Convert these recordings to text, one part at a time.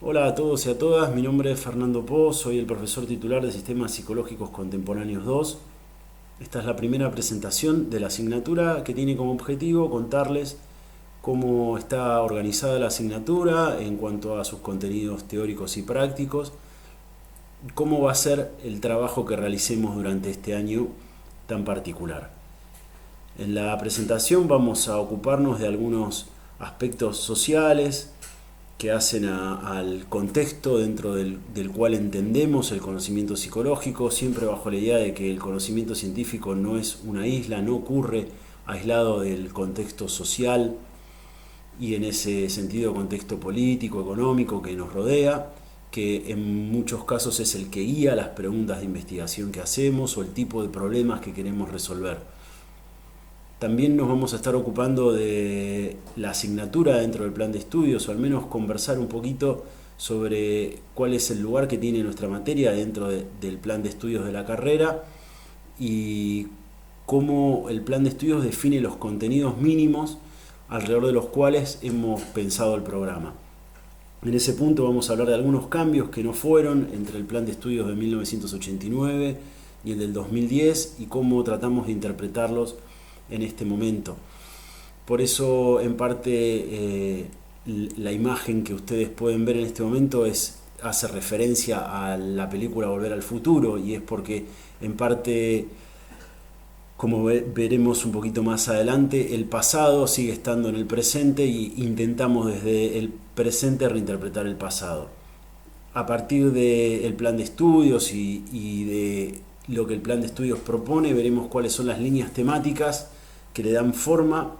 Hola a todos y a todas, mi nombre es Fernando Po, soy el profesor titular de Sistemas Psicológicos Contemporáneos 2. Esta es la primera presentación de la asignatura que tiene como objetivo contarles cómo está organizada la asignatura en cuanto a sus contenidos teóricos y prácticos, cómo va a ser el trabajo que realicemos durante este año tan particular. En la presentación vamos a ocuparnos de algunos aspectos sociales, que hacen al contexto dentro del cual entendemos el conocimiento psicológico, siempre bajo la idea de que el conocimiento científico no es una isla, no ocurre aislado del contexto social y en ese sentido contexto político, económico que nos rodea, que en muchos casos es el que guía las preguntas de investigación que hacemos o el tipo de problemas que queremos resolver. También nos vamos a estar ocupando de la asignatura dentro del plan de estudios, o al menos conversar un poquito sobre cuál es el lugar que tiene nuestra materia dentro del plan de estudios de la carrera y cómo el plan de estudios define los contenidos mínimos alrededor de los cuales hemos pensado el programa. En ese punto vamos a hablar de algunos cambios que no fueron entre el plan de estudios de 1989 y el del 2010 y cómo tratamos de interpretarlos en este momento. Por eso, en parte, la imagen que ustedes pueden ver en este momento hace referencia a la película Volver al Futuro, y es porque, en parte, como veremos un poquito más adelante, el pasado sigue estando en el presente y intentamos desde el presente reinterpretar el pasado. A partir del plan de estudios y de lo que el plan de estudios propone, veremos cuáles son las líneas temáticas que le dan forma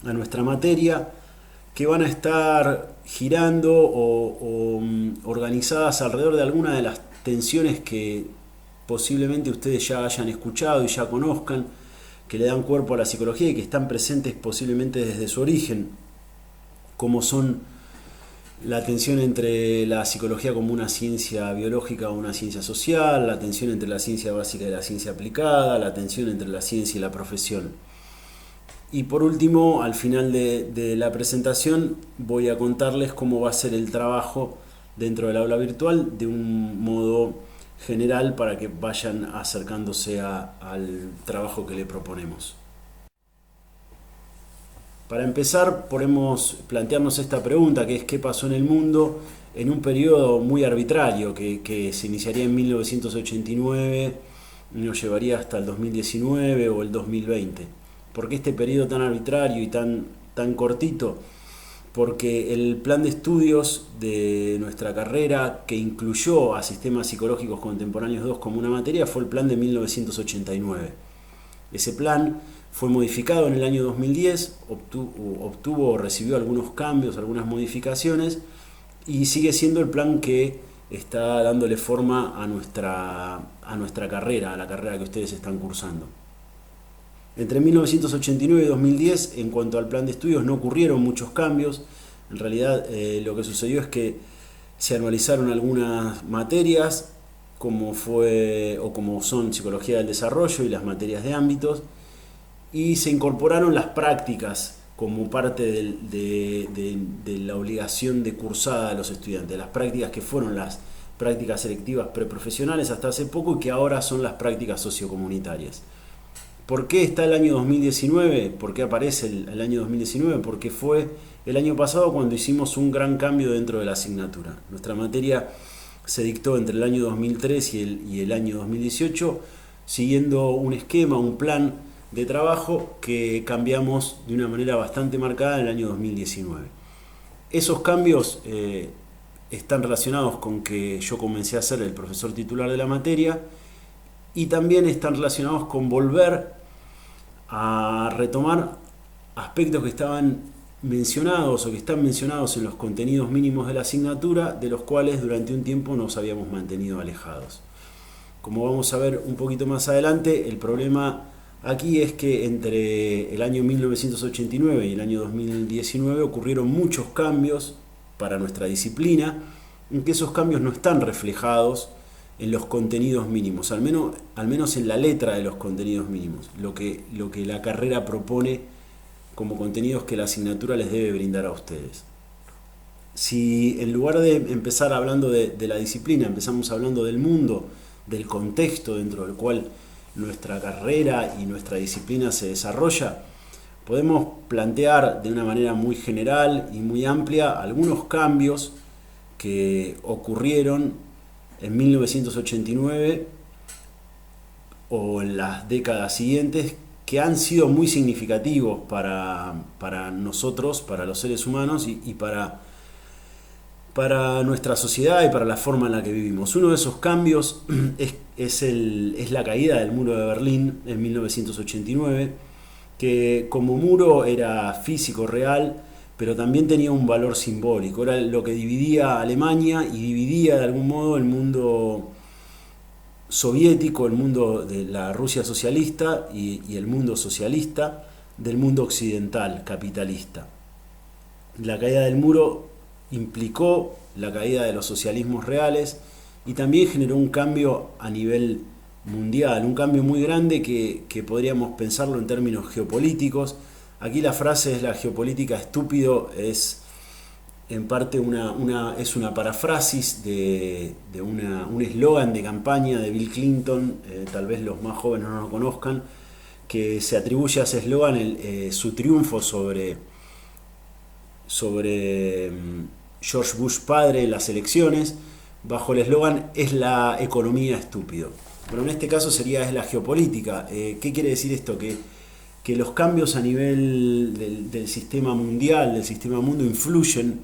a nuestra materia, que van a estar girando o organizadas alrededor de algunas de las tensiones que posiblemente ustedes ya hayan escuchado y ya conozcan, que le dan cuerpo a la psicología y que están presentes posiblemente desde su origen, como son la tensión entre la psicología como una ciencia biológica o una ciencia social, la tensión entre la ciencia básica y la ciencia aplicada, la tensión entre la ciencia y la profesión. Y por último, al final de la presentación, voy a contarles cómo va a ser el trabajo dentro del aula virtual de un modo general para que vayan acercándose al trabajo que le proponemos. Para empezar, podemos plantearnos esta pregunta, que es qué pasó en el mundo en un periodo muy arbitrario que se iniciaría en 1989 y nos llevaría hasta el 2019 o el 2020. ¿Por qué este periodo tan arbitrario y tan cortito? Porque el plan de estudios de nuestra carrera, que incluyó a Sistemas Psicológicos Contemporáneos 2 como una materia, fue el plan de 1989. Ese plan fue modificado en el año 2010, obtuvo o recibió algunos cambios, algunas modificaciones, y sigue siendo el plan que está dándole forma a nuestra carrera, a la carrera que ustedes están cursando. Entre 1989 y 2010, en cuanto al plan de estudios, no ocurrieron muchos cambios. En realidad, lo que sucedió es que se anualizaron algunas materias, como fue o como son psicología del desarrollo y las materias de ámbitos, y se incorporaron las prácticas como parte de la obligación de cursada de los estudiantes, las prácticas que fueron las prácticas selectivas preprofesionales hasta hace poco y que ahora son las prácticas sociocomunitarias. ¿Por qué está el año 2019? ¿Por qué aparece el año 2019? Porque fue el año pasado cuando hicimos un gran cambio dentro de la asignatura. Nuestra materia se dictó entre el año 2003 y el año 2018, siguiendo un esquema, un plan de trabajo que cambiamos de una manera bastante marcada en el año 2019. Esos cambios están relacionados con que yo comencé a ser el profesor titular de la materia y también están relacionados con volver a retomar aspectos que estaban mencionados o que están mencionados en los contenidos mínimos de la asignatura, de los cuales durante un tiempo nos habíamos mantenido alejados. Como vamos a ver un poquito más adelante, el problema aquí es que entre el año 1989 y el año 2019 ocurrieron muchos cambios para nuestra disciplina, en que esos cambios no están reflejados en los contenidos mínimos, al menos en la letra de los contenidos mínimos, lo que la carrera propone como contenidos que la asignatura les debe brindar a ustedes. Si en lugar de empezar hablando de la disciplina, empezamos hablando del mundo, del contexto dentro del cual nuestra carrera y nuestra disciplina se desarrolla, podemos plantear de una manera muy general y muy amplia algunos cambios que ocurrieron en 1989 o en las décadas siguientes, que han sido muy significativos para nosotros, para los seres humanos y para nuestra sociedad y para la forma en la que vivimos. Uno de esos cambios es la caída del muro de Berlín en 1989, que como muro era físico, real, pero también tenía un valor simbólico. Era lo que dividía a Alemania y dividía de algún modo el mundo soviético, el mundo de la Rusia socialista y el mundo socialista del mundo occidental, capitalista. La caída del muro implicó la caída de los socialismos reales y también generó un cambio a nivel mundial, un cambio muy grande que podríamos pensarlo en términos geopolíticos. Aquí la frase es la geopolítica estúpido, es en parte es una paráfrasis de un eslogan de campaña de Bill Clinton, tal vez los más jóvenes no lo conozcan, que se atribuye a ese eslogan su triunfo sobre George Bush padre en las elecciones, bajo el eslogan "es la economía estúpido". Bueno, en este caso es la geopolítica. ¿Qué quiere decir esto? Que los cambios a nivel del sistema mundial, del sistema mundo, influyen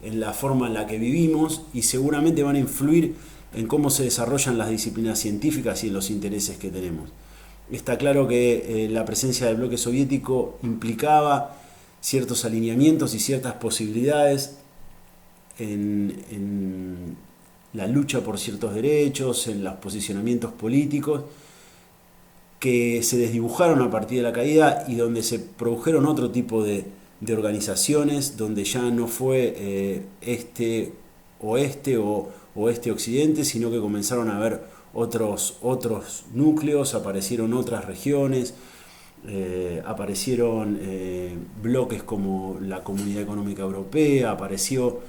en la forma en la que vivimos y seguramente van a influir en cómo se desarrollan las disciplinas científicas y en los intereses que tenemos. Está claro que la presencia del bloque soviético implicaba ciertos alineamientos y ciertas posibilidades en la lucha por ciertos derechos, en los posicionamientos políticos, que se desdibujaron a partir de la caída y donde se produjeron otro tipo de organizaciones, donde ya no fue este oeste o oeste occidente, sino que comenzaron a haber otros núcleos, aparecieron otras regiones, aparecieron bloques como la Comunidad Económica Europea, apareció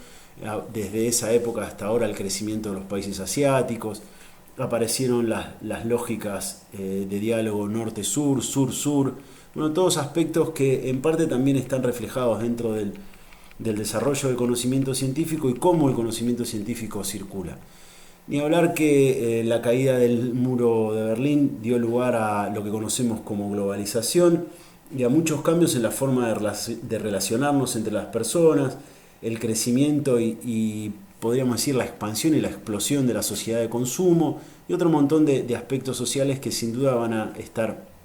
desde esa época hasta ahora el crecimiento de los países asiáticos, aparecieron las lógicas de diálogo norte-sur, sur-sur, bueno, todos aspectos que en parte también están reflejados dentro del desarrollo del conocimiento científico y cómo el conocimiento científico circula. Ni hablar que la caída del muro de Berlín dio lugar a lo que conocemos como globalización y a muchos cambios en la forma de relacionarnos entre las personas, el crecimiento y podríamos decir la expansión y la explosión de la sociedad de consumo y otro montón de aspectos sociales que sin duda van a estar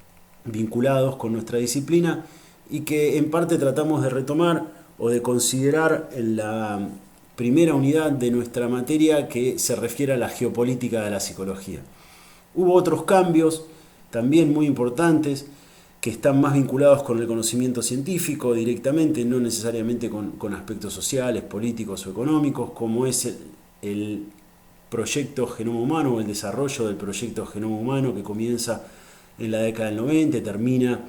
vinculados con nuestra disciplina y que en parte tratamos de retomar o de considerar en la primera unidad de nuestra materia, que se refiere a la geopolítica de la psicología. Hubo otros cambios también muy importantes que están más vinculados con el conocimiento científico directamente, no necesariamente con aspectos sociales, políticos o económicos, como es el proyecto Genoma Humano o el desarrollo del proyecto Genoma Humano, que comienza en la década del 90 y termina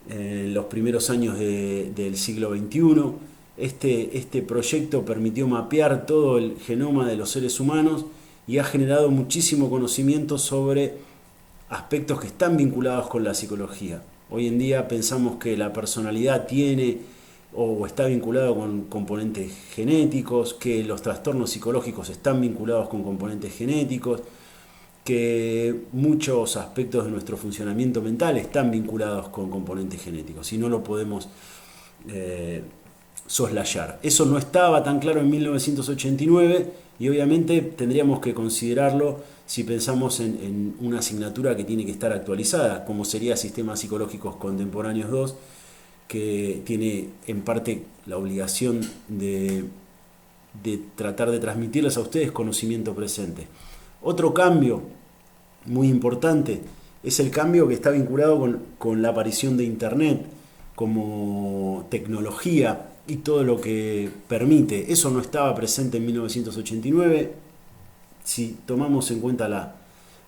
en los primeros años del siglo XXI. Este proyecto permitió mapear todo el genoma de los seres humanos y ha generado muchísimo conocimiento sobre aspectos que están vinculados con la psicología. Hoy en día pensamos que la personalidad tiene o está vinculado con componentes genéticos, que los trastornos psicológicos están vinculados con componentes genéticos, que muchos aspectos de nuestro funcionamiento mental están vinculados con componentes genéticos y no lo podemos soslayar. Eso no estaba tan claro en 1989 y obviamente tendríamos que considerarlo si pensamos en una asignatura que tiene que estar actualizada, como sería Sistemas Psicológicos Contemporáneos 2, que tiene en parte la obligación de tratar de transmitirles a ustedes conocimiento presente. Otro cambio muy importante es el cambio que está vinculado con la aparición de Internet como tecnología y todo lo que permite. Eso no estaba presente en 1989. Si tomamos en cuenta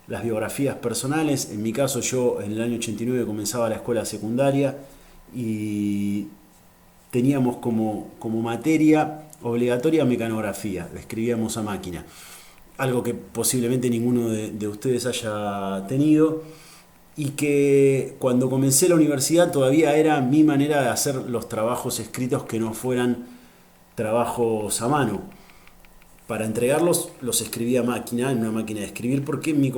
las biografías personales, en mi caso yo en el año 89 comenzaba la escuela secundaria y teníamos como materia obligatoria mecanografía, la escribíamos a máquina, algo que posiblemente ninguno de ustedes haya tenido, y que cuando comencé la universidad todavía era mi manera de hacer los trabajos escritos que no fueran trabajos a mano. Para entregarlos los escribía a máquina, en una máquina de escribir, porque en mi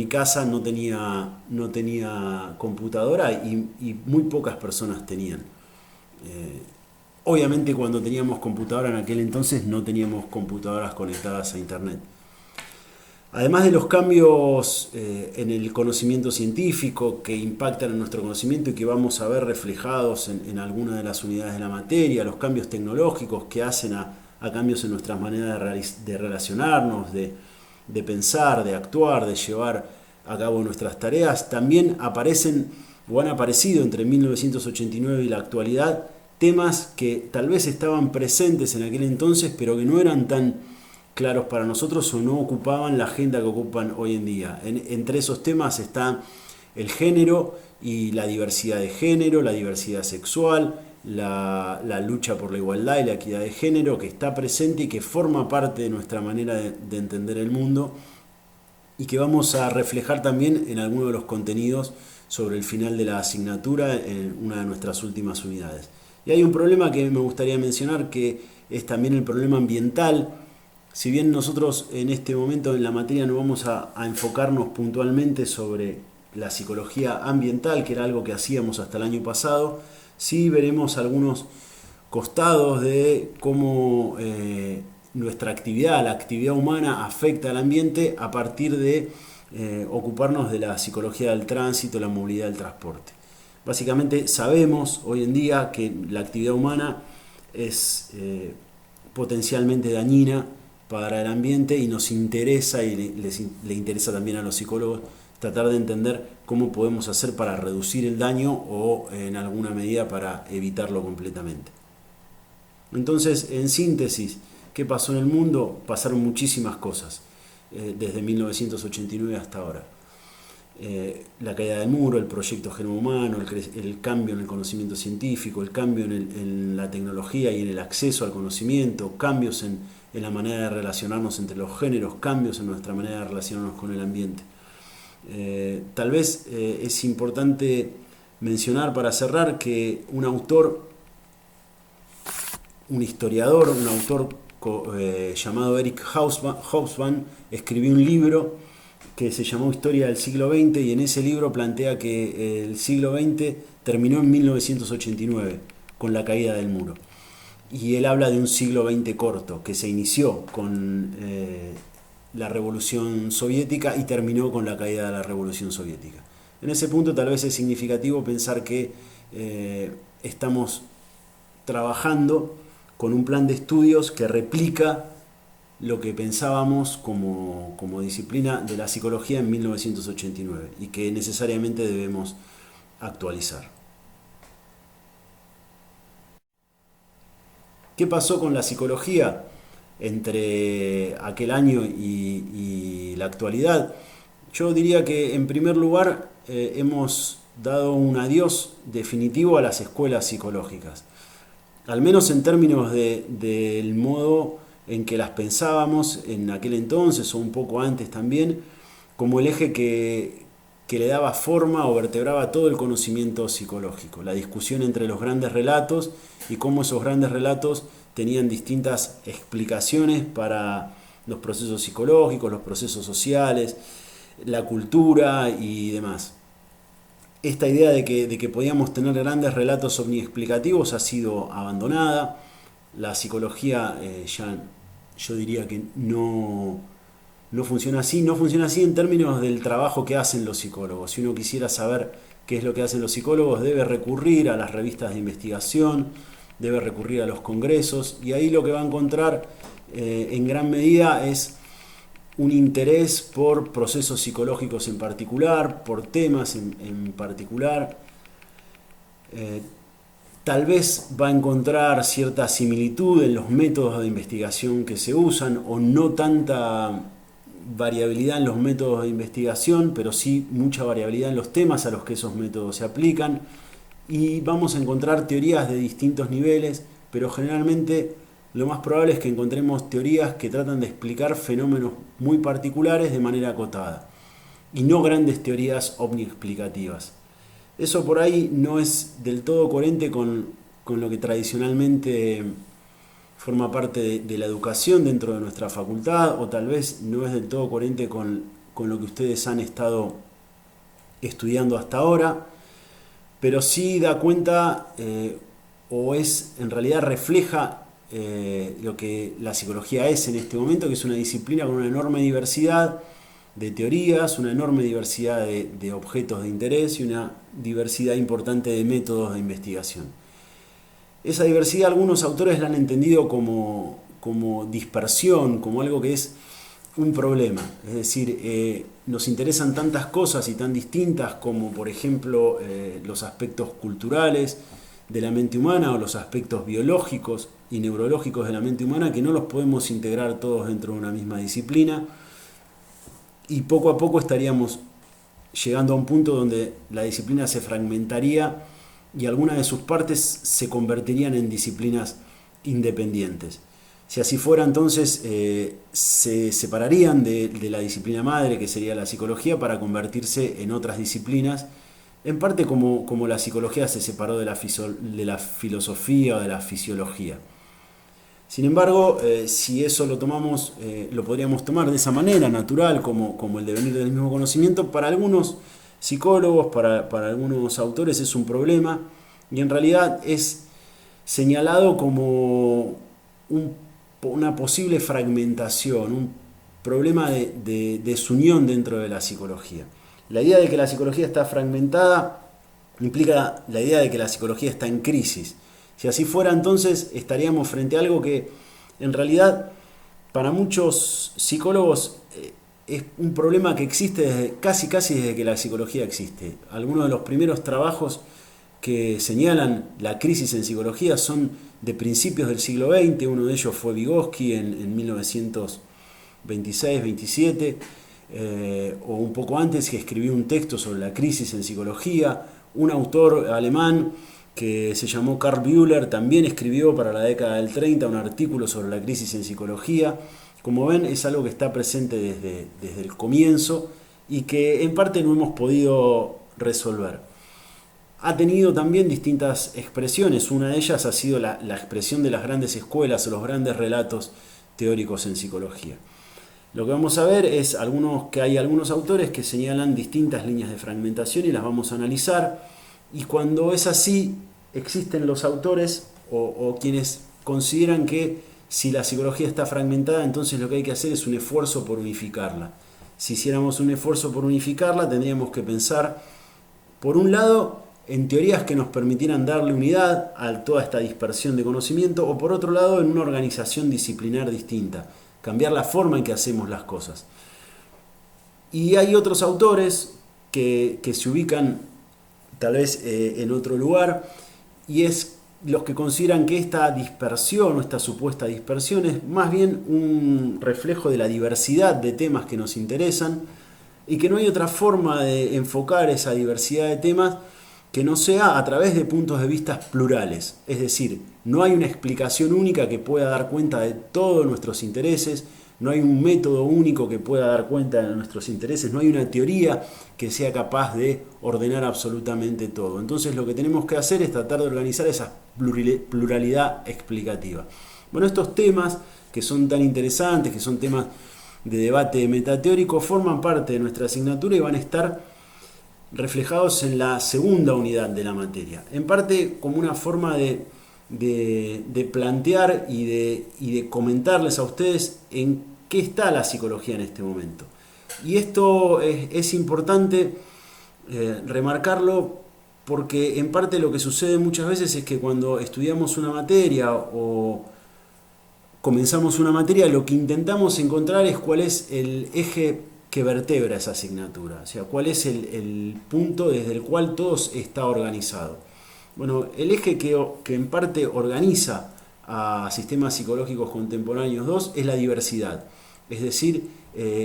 casa no tenía computadora y muy pocas personas tenían. Obviamente cuando teníamos computadora en aquel entonces no teníamos computadoras conectadas a internet. Además de los cambios en el conocimiento científico que impactan en nuestro conocimiento y que vamos a ver reflejados en algunas de las unidades de la materia, los cambios tecnológicos que hacen a cambios en nuestras maneras de relacionarnos, de pensar, de actuar, de llevar a cabo nuestras tareas, también aparecen o han aparecido entre 1989 y la actualidad temas que tal vez estaban presentes en aquel entonces, pero que no eran tan claros para nosotros o no ocupaban la agenda que ocupan hoy en día. Entre esos temas está el género y la diversidad de género, la diversidad sexual, la lucha por la igualdad y la equidad de género, que está presente y que forma parte de nuestra manera de entender el mundo, y que vamos a reflejar también en algunos de los contenidos sobre el final de la asignatura en una de nuestras últimas unidades. Y hay un problema que me gustaría mencionar, que es también el problema ambiental. Si bien nosotros en este momento en la materia no vamos a enfocarnos puntualmente sobre la psicología ambiental, que era algo que hacíamos hasta el año pasado, sí veremos algunos costados de cómo nuestra actividad, la actividad humana, afecta al ambiente a partir de ocuparnos de la psicología del tránsito, la movilidad del transporte. Básicamente sabemos hoy en día que la actividad humana es potencialmente dañina para el ambiente, y nos interesa, y le interesa también a los psicólogos, tratar de entender cómo podemos hacer para reducir el daño o en alguna medida para evitarlo completamente. Entonces, en síntesis, ¿qué pasó en el mundo? Pasaron muchísimas cosas desde 1989 hasta ahora. La caída del muro, el proyecto Genoma Humano, el cambio en el conocimiento científico, el cambio en la tecnología y en el acceso al conocimiento, cambios en la manera de relacionarnos entre los géneros, cambios en nuestra manera de relacionarnos con el ambiente. Tal vez es importante mencionar para cerrar que un historiador, un autor llamado Eric Hobsbawm escribió un libro que se llamó Historia del siglo XX, y en ese libro plantea que el siglo XX terminó en 1989 con la caída del muro. Y él habla de un siglo XX corto, que se inició con la Revolución Soviética y terminó con la caída de la Revolución Soviética. En ese punto tal vez es significativo pensar que estamos trabajando con un plan de estudios que replica lo que pensábamos como disciplina de la psicología en 1989 y que necesariamente debemos actualizar. ¿Qué pasó con la psicología entre aquel año y la actualidad? Yo diría que en primer lugar hemos dado un adiós definitivo a las escuelas psicológicas, al menos en términos del modo en que las pensábamos en aquel entonces o un poco antes también, como el eje que le daba forma o vertebraba todo el conocimiento psicológico, la discusión entre los grandes relatos y cómo esos grandes relatos tenían distintas explicaciones para los procesos psicológicos, los procesos sociales, la cultura y demás. Esta idea de que podíamos tener grandes relatos omniexplicativos ha sido abandonada. La psicología ya yo diría que no funciona así. No funciona así en términos del trabajo que hacen los psicólogos. Si uno quisiera saber qué es lo que hacen los psicólogos, debe recurrir a las revistas de investigación, debe recurrir a los congresos, y ahí lo que va a encontrar en gran medida es un interés por procesos psicológicos en particular, por temas en particular. Tal vez va a encontrar cierta similitud en los métodos de investigación que se usan, o no tanta variabilidad en los métodos de investigación, pero sí mucha variabilidad en los temas a los que esos métodos se aplican. Y vamos a encontrar teorías de distintos niveles pero generalmente lo más probable es que encontremos teorías que tratan de explicar fenómenos muy particulares de manera acotada y no grandes teorías omniexplicativas. Eso por ahí no es del todo coherente con lo que tradicionalmente forma parte de la educación dentro de nuestra facultad, o tal vez no es del todo coherente con lo que ustedes han estado estudiando hasta ahora, pero sí da cuenta o es en realidad refleja lo que la psicología es en este momento, que es una disciplina con una enorme diversidad de teorías, una enorme diversidad de objetos de interés y una diversidad importante de métodos de investigación. Esa diversidad algunos autores la han entendido como dispersión, como algo que es un problema. Es decir, nos interesan tantas cosas y tan distintas como, por ejemplo, los aspectos culturales de la mente humana o los aspectos biológicos y neurológicos de la mente humana, que no los podemos integrar todos dentro de una misma disciplina, y poco a poco estaríamos llegando a un punto donde la disciplina se fragmentaría y algunas de sus partes se convertirían en disciplinas independientes. Si así fuera, entonces se separarían de la disciplina madre, que sería la psicología, para convertirse en otras disciplinas, en parte como la psicología se separó de la filosofía o de la fisiología. Sin embargo, si eso lo tomamos, lo podríamos tomar de esa manera, natural, como el devenir del mismo conocimiento, para algunos psicólogos, para algunos autores es un problema, y en realidad es señalado como una posible fragmentación, un problema de desunión dentro de la psicología. La idea de que la psicología está fragmentada implica la idea de que la psicología está en crisis. Si así fuera, entonces estaríamos frente a algo que en realidad para muchos psicólogos es un problema que existe casi desde que la psicología existe. Algunos de los primeros trabajos que señalan la crisis en psicología son de principios del siglo XX. Uno de ellos fue Vygotsky en 1926-27, o un poco antes, que escribió un texto sobre la crisis en psicología. Un autor alemán que se llamó Karl Bühler también escribió para la década del 30 un artículo sobre la crisis en psicología. Como ven, es algo que está presente desde el comienzo y que en parte no hemos podido resolver. Ha tenido también distintas expresiones. Una de ellas ha sido la expresión de las grandes escuelas o los grandes relatos teóricos en psicología. Lo que vamos a ver es que hay algunos autores que señalan distintas líneas de fragmentación y las vamos a analizar. Y cuando es así, existen los autores o quienes consideran que si la psicología está fragmentada, entonces lo que hay que hacer es un esfuerzo por unificarla. Si hiciéramos un esfuerzo por unificarla, tendríamos que pensar, por un lado, en teorías que nos permitieran darle unidad a toda esta dispersión de conocimiento, o por otro lado, en una organización disciplinar distinta, cambiar la forma en que hacemos las cosas. Y hay otros autores que se ubican tal vez en otro lugar, y es los que consideran que esta dispersión o esta supuesta dispersión es más bien un reflejo de la diversidad de temas que nos interesan, y que no hay otra forma de enfocar esa diversidad de temas que no sea a través de puntos de vista plurales. Es decir, no hay una explicación única que pueda dar cuenta de todos nuestros intereses, no hay un método único que pueda dar cuenta de nuestros intereses, no hay una teoría que sea capaz de ordenar absolutamente todo. Entonces lo que tenemos que hacer es tratar de organizar esa pluralidad explicativa. Bueno, estos temas que son tan interesantes, que son temas de debate metateórico, forman parte de nuestra asignatura y van a estar reflejados en la segunda unidad de la materia. En parte como una forma de plantear y de comentarles a ustedes en qué está la psicología en este momento. Y esto es importante remarcarlo, porque en parte lo que sucede muchas veces es que cuando estudiamos una materia o comenzamos una materia, lo que intentamos encontrar es cuál es el eje que vertebra esa asignatura, o sea, cuál es el punto desde el cual todo está organizado. Bueno, el eje que en parte organiza a sistemas psicológicos contemporáneos 2 es la diversidad, es decir,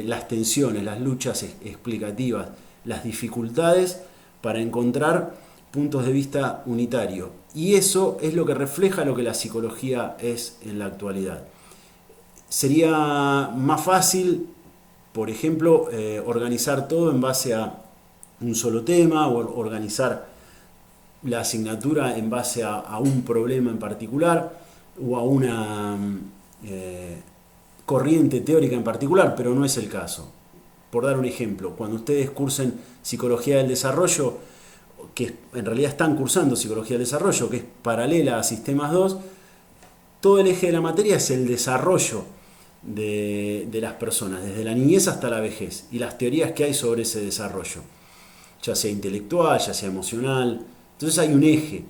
las tensiones, las luchas explicativas, las dificultades para encontrar puntos de vista unitarios. Y eso es lo que refleja lo que la psicología es en la actualidad. Sería más fácil, por ejemplo, organizar todo en base a un solo tema o organizar la asignatura en base a un problema en particular o a una corriente teórica en particular, pero no es el caso. Por dar un ejemplo, cuando ustedes cursen Psicología del Desarrollo, que en realidad están cursando Psicología del Desarrollo, que es paralela a Sistemas 2, todo el eje de la materia es el desarrollo de las personas, desde la niñez hasta la vejez, y las teorías que hay sobre ese desarrollo, ya sea intelectual, ya sea emocional. Entonces hay un eje.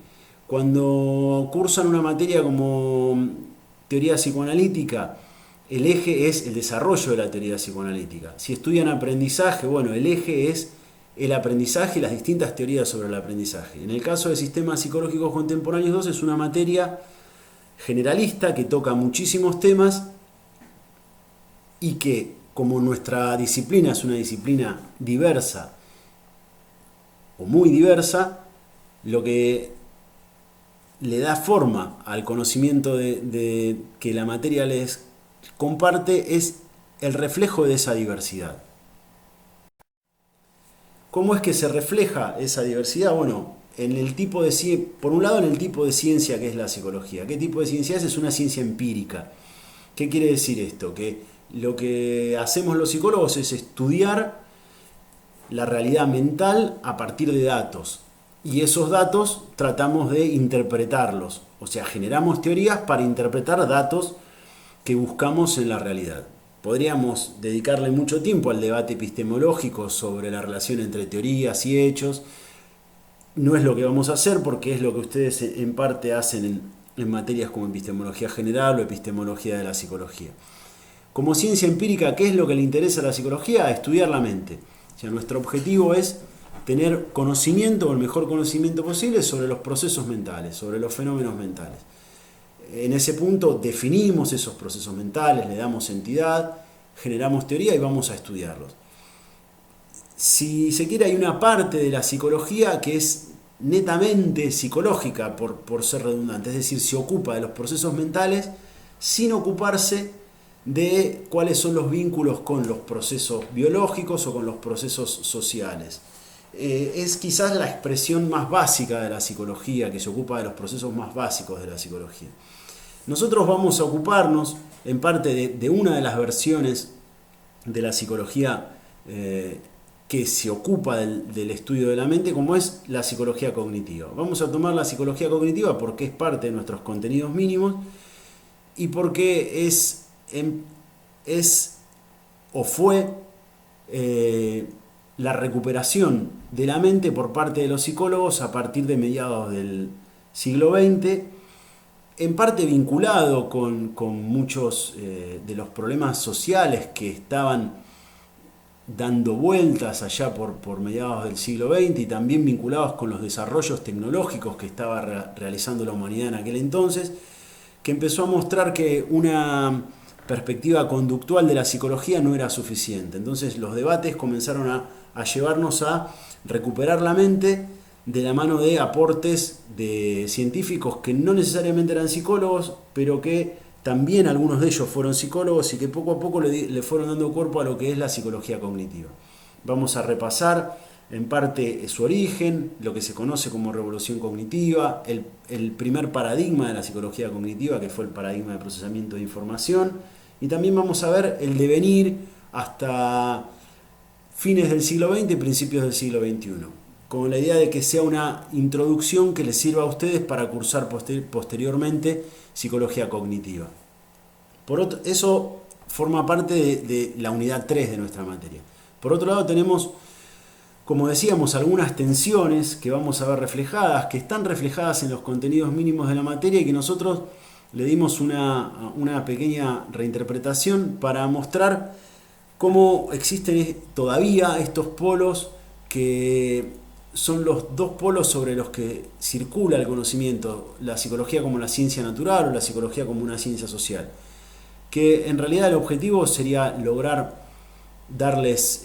Cuando cursan una materia como teoría psicoanalítica, el eje es el desarrollo de la teoría psicoanalítica. Si estudian aprendizaje, bueno, el eje es el aprendizaje y las distintas teorías sobre el aprendizaje. En el caso de sistemas psicológicos contemporáneos 2 es una materia generalista que toca muchísimos temas y que, como nuestra disciplina es una disciplina diversa o muy diversa, lo que le da forma al conocimiento de que la materia les comparte es el reflejo de esa diversidad. ¿Cómo es que se refleja esa diversidad? Bueno, en el tipo de, por un lado en el tipo de ciencia que es la psicología. ¿Qué tipo de ciencia es? Es una ciencia empírica. ¿Qué quiere decir esto? Que lo que hacemos los psicólogos es estudiar la realidad mental a partir de datos. Y esos datos tratamos de interpretarlos. O sea, generamos teorías para interpretar datos que buscamos en la realidad. Podríamos dedicarle mucho tiempo al debate epistemológico sobre la relación entre teorías y hechos. No es lo que vamos a hacer porque es lo que ustedes en parte hacen en materias como epistemología general o epistemología de la psicología. Como ciencia empírica, ¿qué es lo que le interesa a la psicología? Estudiar la mente. O sea, nuestro objetivo es tener conocimiento, o el mejor conocimiento posible, sobre los procesos mentales, sobre los fenómenos mentales. En ese punto definimos esos procesos mentales, le damos entidad, generamos teoría y vamos a estudiarlos. Si se quiere, hay una parte de la psicología que es netamente psicológica, por ser redundante, es decir, se ocupa de los procesos mentales sin ocuparse de cuáles son los vínculos con los procesos biológicos o con los procesos sociales. Es quizás la expresión más básica de la psicología, que se ocupa de los procesos más básicos de la psicología. Nosotros vamos a ocuparnos en parte de una de las versiones de la psicología que se ocupa del estudio de la mente, como es la psicología cognitiva. Vamos a tomar la psicología cognitiva porque es parte de nuestros contenidos mínimos y porque es o fue la recuperación de la mente por parte de los psicólogos a partir de mediados del siglo XX, en parte vinculado con muchos de los problemas sociales que estaban dando vueltas allá por mediados del siglo XX y también vinculados con los desarrollos tecnológicos que estaba realizando la humanidad en aquel entonces, que empezó a mostrar que una perspectiva conductual de la psicología no era suficiente. Entonces los debates comenzaron a llevarnos a recuperar la mente de la mano de aportes de científicos que no necesariamente eran psicólogos, pero que también algunos de ellos fueron psicólogos y que poco a poco le fueron dando cuerpo a lo que es la psicología cognitiva. Vamos a repasar en parte su origen, lo que se conoce como revolución cognitiva, el primer paradigma de la psicología cognitiva, que fue el paradigma de procesamiento de información, y también vamos a ver el devenir hasta fines del siglo XX y principios del siglo XXI, con la idea de que sea una introducción que les sirva a ustedes para cursar posteriormente psicología cognitiva. Eso forma parte de la unidad 3 de nuestra materia. Por otro lado tenemos, como decíamos, algunas tensiones que vamos a ver reflejadas, que están reflejadas en los contenidos mínimos de la materia y que nosotros le dimos una pequeña reinterpretación para mostrar cómo existen todavía estos polos que son los dos polos sobre los que circula el conocimiento, la psicología como la ciencia natural o la psicología como una ciencia social, que en realidad el objetivo sería lograr darles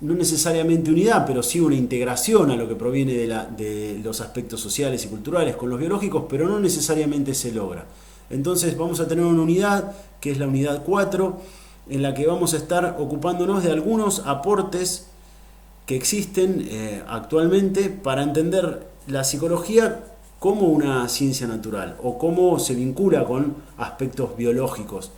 no necesariamente unidad, pero sí una integración a lo que proviene de los aspectos sociales y culturales con los biológicos, pero no necesariamente se logra. Entonces vamos a tener una unidad, que es la unidad 4, en la que vamos a estar ocupándonos de algunos aportes que existen actualmente para entender la psicología como una ciencia natural o cómo se vincula con aspectos biológicos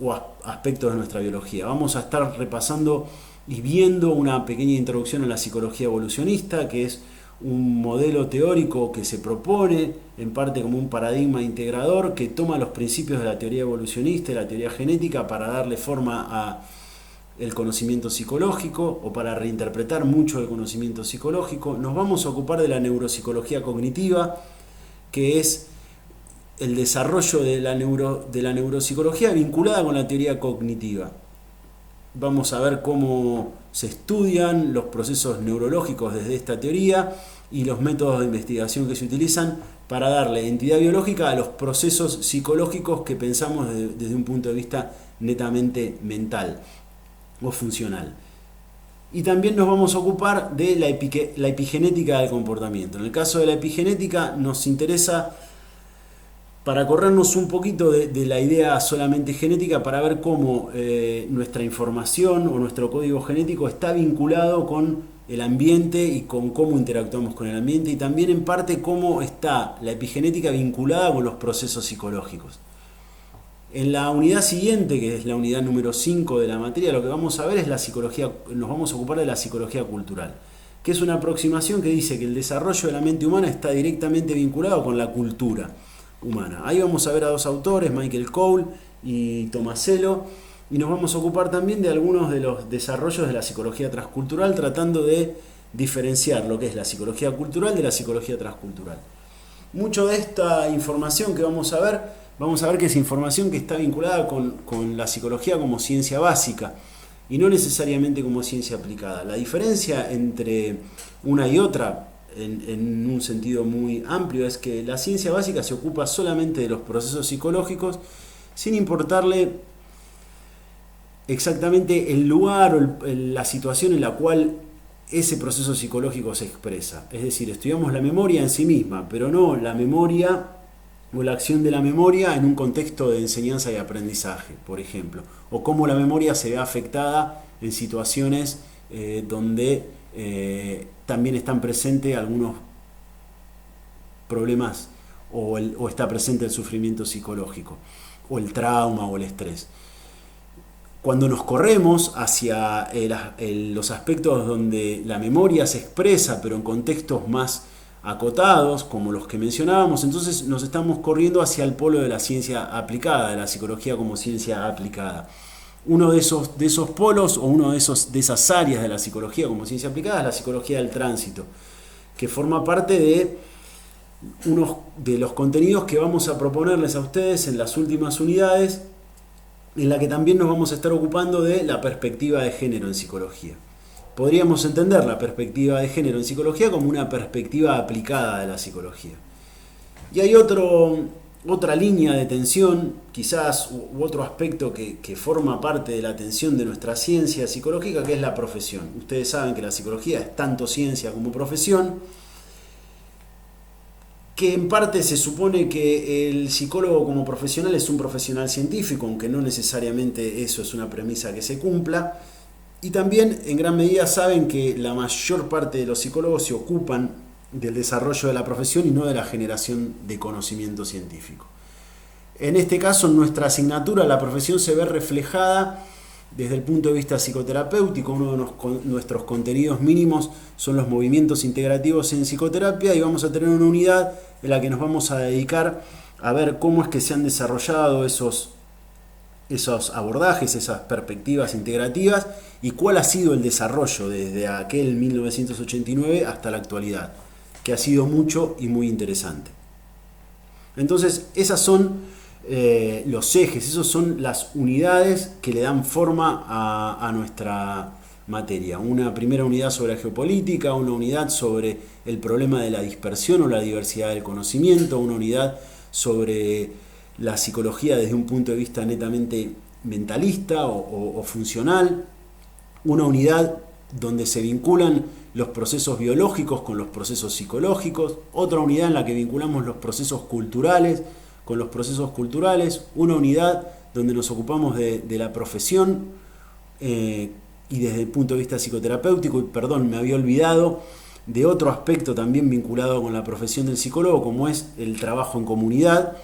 o aspectos de nuestra biología. Vamos a estar repasando y viendo una pequeña introducción a la psicología evolucionista, que es un modelo teórico que se propone en parte como un paradigma integrador que toma los principios de la teoría evolucionista y la teoría genética para darle forma a el conocimiento psicológico o para reinterpretar mucho el conocimiento psicológico. Nos vamos a ocupar de la neuropsicología cognitiva, que es el desarrollo de la neuropsicología vinculada con la teoría cognitiva. Vamos a ver cómo se estudian los procesos neurológicos desde esta teoría y los métodos de investigación que se utilizan para darle entidad biológica a los procesos psicológicos que pensamos desde un punto de vista netamente mental o funcional. Y también nos vamos a ocupar de la epigenética del comportamiento. En el caso de la epigenética nos interesa, para corrernos un poquito de la idea solamente genética, para ver cómo nuestra información o nuestro código genético está vinculado con el ambiente y con cómo interactuamos con el ambiente, y también en parte cómo está la epigenética vinculada con los procesos psicológicos. En la unidad siguiente, que es la unidad número 5 de la materia, lo que vamos a ver es la psicología, nos vamos a ocupar de la psicología cultural, que es una aproximación que dice que el desarrollo de la mente humana está directamente vinculado con la cultura humana. Ahí vamos a ver a dos autores, Michael Cole y Tomasello, y nos vamos a ocupar también de algunos de los desarrollos de la psicología transcultural, tratando de diferenciar lo que es la psicología cultural de la psicología transcultural. Mucho de esta información que vamos a ver que es información que está vinculada con la psicología como ciencia básica y no necesariamente como ciencia aplicada. La diferencia entre una y otra, en un sentido muy amplio, es que la ciencia básica se ocupa solamente de los procesos psicológicos sin importarle exactamente el lugar o la situación en la cual ese proceso psicológico se expresa. Es decir, estudiamos la memoria en sí misma, pero no la memoria o la acción de la memoria en un contexto de enseñanza y aprendizaje, por ejemplo, o cómo la memoria se ve afectada en situaciones donde también están presentes algunos problemas o está presente el sufrimiento psicológico, o el trauma o el estrés. Cuando nos corremos hacia los aspectos donde la memoria se expresa, pero en contextos más acotados, como los que mencionábamos, entonces nos estamos corriendo hacia el polo de la ciencia aplicada, de la psicología como ciencia aplicada. Uno de esos polos, o uno de esas áreas de la psicología como ciencia aplicada, es la psicología del tránsito, que forma parte de unos de los contenidos que vamos a proponerles a ustedes en las últimas unidades, en la que también nos vamos a estar ocupando de la perspectiva de género en psicología. Podríamos entender la perspectiva de género en psicología como una perspectiva aplicada de la psicología. Y hay otra línea de tensión, quizás, u otro aspecto que forma parte de la tensión de nuestra ciencia psicológica, que es la profesión. Ustedes saben que la psicología es tanto ciencia como profesión, que en parte se supone que el psicólogo como profesional es un profesional científico, aunque no necesariamente eso es una premisa que se cumpla. Y también en gran medida saben que la mayor parte de los psicólogos se ocupan del desarrollo de la profesión y no de la generación de conocimiento científico. En este caso, en nuestra asignatura, la profesión se ve reflejada desde el punto de vista psicoterapéutico. Uno de nuestros contenidos mínimos son los movimientos integrativos en psicoterapia, y vamos a tener una unidad en la que nos vamos a dedicar a ver cómo es que se han desarrollado esos abordajes, esas perspectivas integrativas, y cuál ha sido el desarrollo desde aquel 1989 hasta la actualidad, que ha sido mucho y muy interesante. Entonces, esas son los ejes, esas son las unidades que le dan forma a nuestra materia. Una primera unidad sobre la geopolítica, una unidad sobre el problema de la dispersión o la diversidad del conocimiento, una unidad sobre la psicología desde un punto de vista netamente mentalista o funcional, una unidad donde se vinculan los procesos biológicos con los procesos psicológicos, otra unidad en la que vinculamos los procesos culturales con los procesos culturales, una unidad donde nos ocupamos de la profesión y desde el punto de vista psicoterapéutico, y perdón, me había olvidado de otro aspecto también vinculado con la profesión del psicólogo, como es el trabajo en comunidad.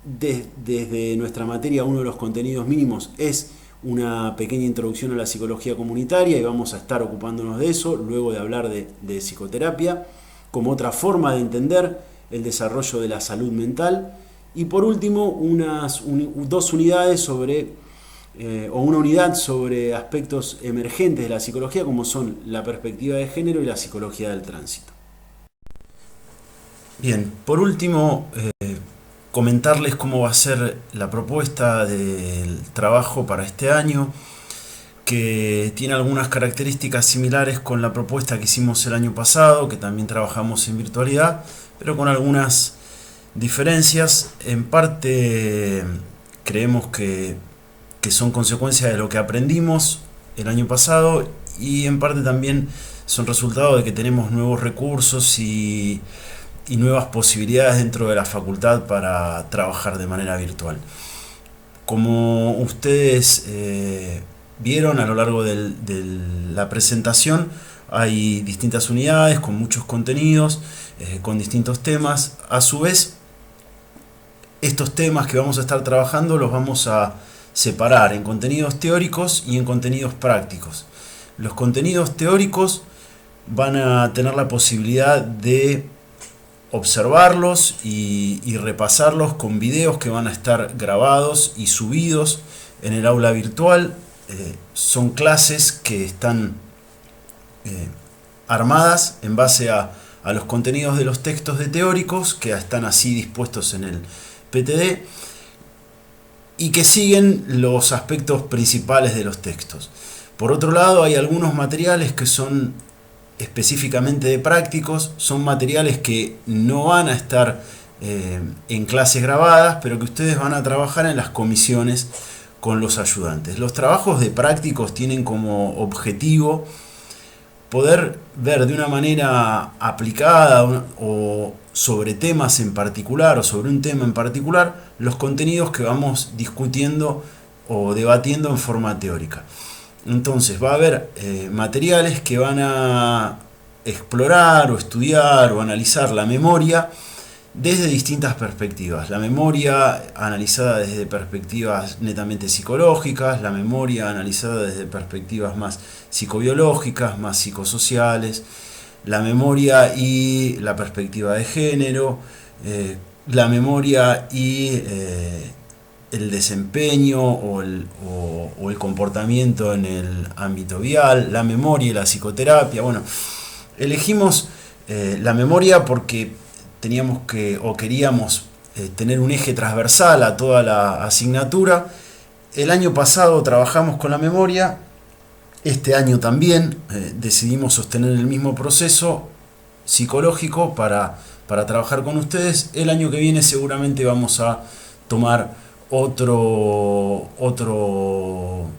Desde nuestra materia, uno de los contenidos mínimos es una pequeña introducción a la psicología comunitaria y vamos a estar ocupándonos de eso luego de hablar de psicoterapia como otra forma de entender el desarrollo de la salud mental. Y por último, dos unidades sobre o una unidad sobre aspectos emergentes de la psicología, como son la perspectiva de género y la psicología del tránsito. Bien, por último, comentarles cómo va a ser la propuesta del trabajo para este año, que tiene algunas características similares con la propuesta que hicimos el año pasado, que también trabajamos en virtualidad, pero con algunas diferencias. En parte creemos que son consecuencia de lo que aprendimos el año pasado, y en parte también son resultado de que tenemos nuevos recursos y nuevas posibilidades dentro de la facultad para trabajar de manera virtual. Como ustedes vieron a lo largo de la presentación, hay distintas unidades con muchos contenidos, con distintos temas. A su vez, estos temas que vamos a estar trabajando los vamos a separar en contenidos teóricos y en contenidos prácticos. Los contenidos teóricos van a tener la posibilidad de observarlos y repasarlos con videos que van a estar grabados y subidos en el aula virtual. Son clases que están armadas en base a los contenidos de los textos de teóricos, que están así dispuestos en el PTD, y que siguen los aspectos principales de los textos. Por otro lado, hay algunos materiales que son específicamente de prácticos, son materiales que no van a estar en clases grabadas, pero que ustedes van a trabajar en las comisiones con los ayudantes. Los trabajos de prácticos tienen como objetivo poder ver de una manera aplicada o sobre temas en particular o sobre un tema en particular los contenidos que vamos discutiendo o debatiendo en forma teórica. Entonces va a haber materiales que van a explorar o estudiar o analizar la memoria desde distintas perspectivas. La memoria analizada desde perspectivas netamente psicológicas, la memoria analizada desde perspectivas más psicobiológicas, más psicosociales, la memoria y la perspectiva de género, la memoria y el desempeño o el comportamiento en el ámbito vial, la memoria y la psicoterapia. Bueno, elegimos la memoria porque teníamos queríamos tener un eje transversal a toda la asignatura. El año pasado trabajamos con la memoria, este año también decidimos sostener el mismo proceso psicológico para trabajar con ustedes. El año que viene seguramente vamos a tomar otro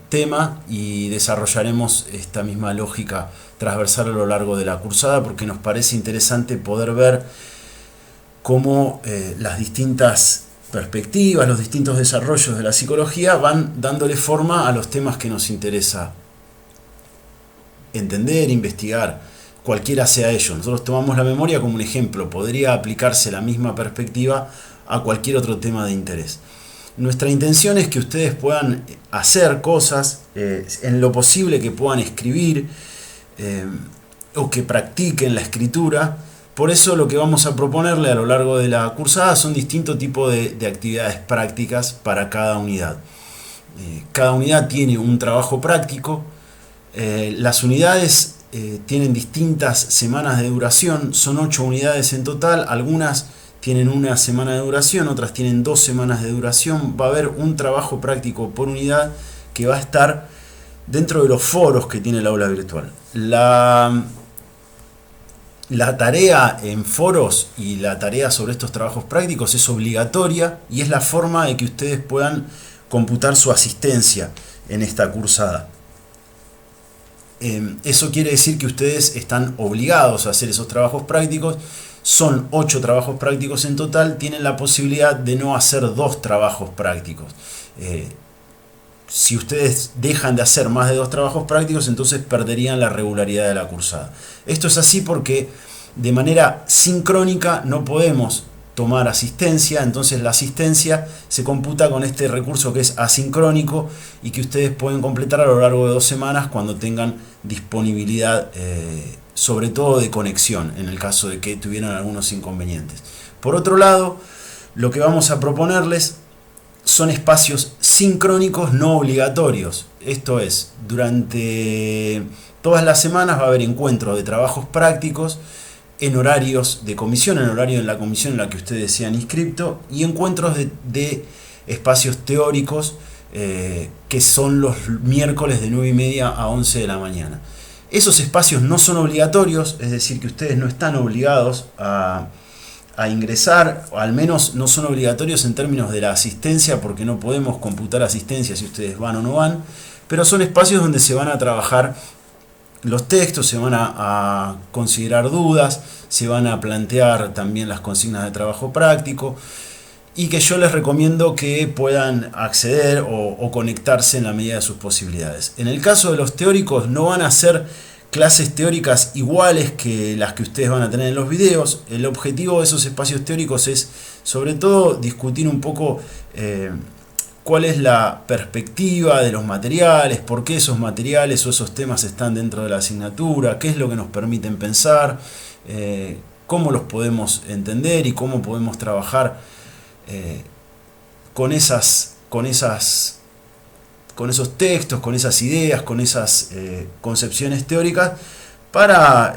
tema y desarrollaremos esta misma lógica transversal a lo largo de la cursada, porque nos parece interesante poder ver cómo las distintas perspectivas, los distintos desarrollos de la psicología van dándole forma a los temas que nos interesa entender, investigar, cualquiera sea ello. Nosotros tomamos la memoria como un ejemplo, podría aplicarse la misma perspectiva a cualquier otro tema de interés. Nuestra intención es que ustedes puedan hacer cosas, en lo posible que puedan escribir o que practiquen la escritura. Por eso lo que vamos a proponerle a lo largo de la cursada son distintos tipos de actividades prácticas para cada unidad. Cada unidad tiene un trabajo práctico. Las unidades tienen distintas semanas de duración, son 8 unidades en total, algunas tienen una semana de duración, otras tienen 2 semanas de duración. Va a haber un trabajo práctico por unidad que va a estar dentro de los foros que tiene el aula virtual. La tarea en foros y la tarea sobre estos trabajos prácticos es obligatoria y es la forma de que ustedes puedan computar su asistencia en esta cursada. Eso quiere decir que ustedes están obligados a hacer esos trabajos prácticos. Son 8 trabajos prácticos en total. Tienen la posibilidad de no hacer 2 trabajos prácticos. Si ustedes dejan de hacer más de 2 trabajos prácticos, entonces perderían la regularidad de la cursada. Esto es así porque de manera sincrónica no podemos tomar asistencia, entonces la asistencia se computa con este recurso que es asincrónico y que ustedes pueden completar a lo largo de 2 semanas cuando tengan disponibilidad, sobre todo de conexión, en el caso de que tuvieran algunos inconvenientes. Por otro lado, lo que vamos a proponerles son espacios sincrónicos no obligatorios. Esto es, durante todas las semanas va a haber encuentros de trabajos prácticos en horarios de comisión, en horario en la comisión en la que ustedes sean inscriptos, y encuentros de espacios teóricos que son los miércoles de 9:30 a 11 de la mañana. Esos espacios no son obligatorios, es decir, que ustedes no están obligados a ingresar, o al menos no son obligatorios en términos de la asistencia, porque no podemos computar asistencia si ustedes van o no van, pero son espacios donde se van a trabajar los textos, se van a considerar dudas, se van a plantear también las consignas de trabajo práctico, y que yo les recomiendo que puedan acceder o conectarse en la medida de sus posibilidades. En el caso de los teóricos, no van a ser clases teóricas iguales que las que ustedes van a tener en los videos. El objetivo de esos espacios teóricos es sobre todo discutir un poco cuál es la perspectiva de los materiales, por qué esos materiales o esos temas están dentro de la asignatura, qué es lo que nos permiten pensar, cómo los podemos entender y cómo podemos trabajar con esos textos, con esas ideas, con esas concepciones teóricas, para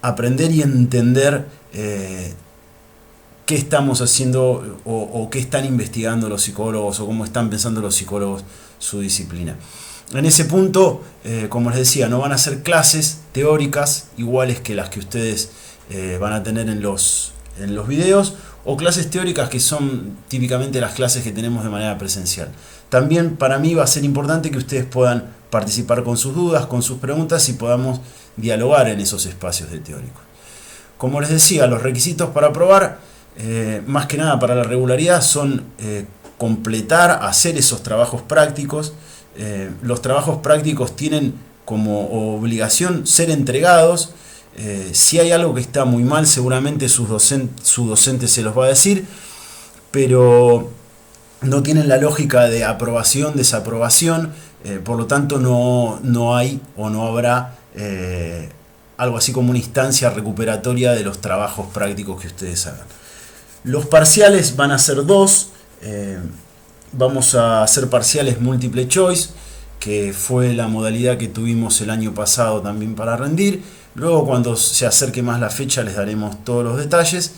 aprender y entender qué estamos haciendo o qué están investigando los psicólogos o cómo están pensando los psicólogos su disciplina. En ese punto, como les decía, no van a ser clases teóricas iguales que las que ustedes van a tener en los videos, o clases teóricas que son típicamente las clases que tenemos de manera presencial. También para mí va a ser importante que ustedes puedan participar con sus dudas, con sus preguntas, y podamos dialogar en esos espacios de teóricos. Como les decía, los requisitos para aprobar, más que nada para la regularidad, son completar, hacer esos trabajos prácticos. Los trabajos prácticos tienen como obligación ser entregados. Si hay algo que está muy mal, seguramente su docente se los va a decir, pero no tienen la lógica de aprobación, desaprobación, por lo tanto no hay o no habrá algo así como una instancia recuperatoria de los trabajos prácticos que ustedes hagan. Los parciales van a ser 2, vamos a hacer parciales múltiple choice, que fue la modalidad que tuvimos el año pasado también para rendir. Luego, cuando se acerque más la fecha, les daremos todos los detalles.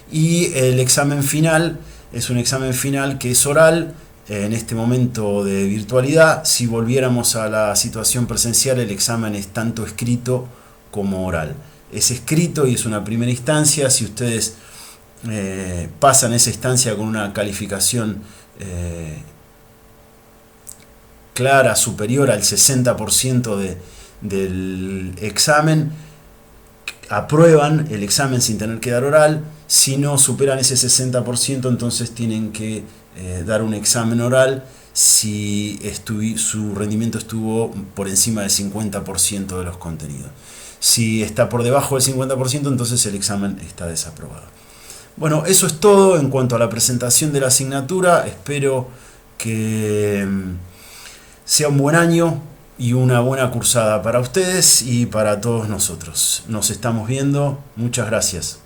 Y el examen final es un examen final que es oral, en este momento de virtualidad. Si volviéramos a la situación presencial, el examen es tanto escrito como oral. Es escrito y es una primera instancia. Si ustedes pasan esa instancia con una calificación clara, superior al 60% del examen, aprueban el examen sin tener que dar oral. Si no superan ese 60%, entonces tienen que dar un examen oral si su rendimiento estuvo por encima del 50% de los contenidos. Si está por debajo del 50%, entonces el examen está desaprobado. Bueno, eso es todo en cuanto a la presentación de la asignatura. Espero que sea un buen año y una buena cursada para ustedes y para todos nosotros. Nos estamos viendo. Muchas gracias.